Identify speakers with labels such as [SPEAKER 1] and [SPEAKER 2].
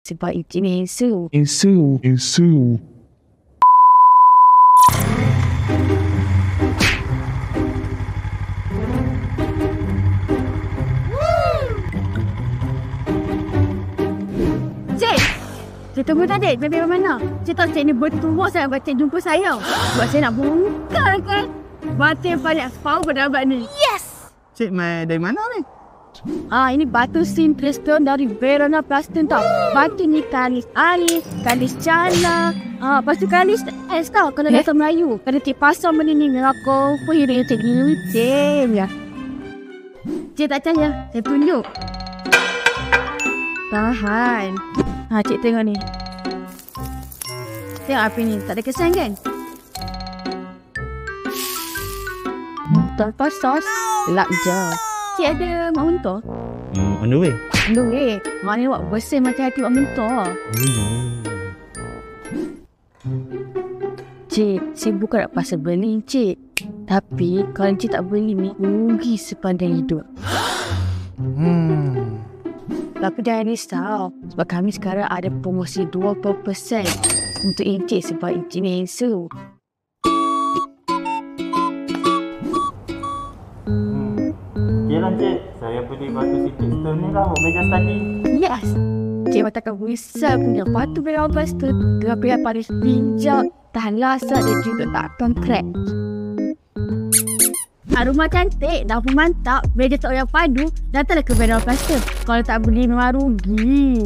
[SPEAKER 1] Sebab Encik ni handsome. Cik! Saya tunggu tadi. Sampai mana? Cik tahu cik ni bertuah sangat buat cik jumpa saya. Sebab saya nak bongkar kan batu yang paling power pada abad ni. Yes!
[SPEAKER 2] Cik mai dari mana ni?
[SPEAKER 1] Ini batu sim Preston dari Verona Preston tau. Batu ni kalis alis, kalis cala. Lepas tu kalis S tau kalau datang Melayu. Kena cik pasang benda ni dengan aku. Apa hero yang cik lucim ya. Cik tak percaya? Saya tunjuk. Tahan. Cik tengok ni. Tengok api ni. Tak ada kesan kan? Tanpa sos. Lap je. Cik ada mak mentor?
[SPEAKER 2] On the way.
[SPEAKER 1] Mak ni buat bersih macam hati mak mentor. Cik, saya bukan nak pasal beli cik. Tapi kalau cik tak beli ni, rugi sepanjang hidup. Tapi jangan risau. Sebab kami sekarang ada promosi 20% untuk Encik sebab Encik ni handsome.
[SPEAKER 2] Yalah cik, saya beli batu sipit stone ni lah buat meja tadi.
[SPEAKER 1] Yes! Cik matakan besar punya batu berapa lepas tu. Kerapian paris pinjak, tahan lasak dan juga tak akan crack. Rumah cantik, dapur mantap, meja tak yang padu, datanglah ke Verona Plaster. Kalau tak beli memang rugi.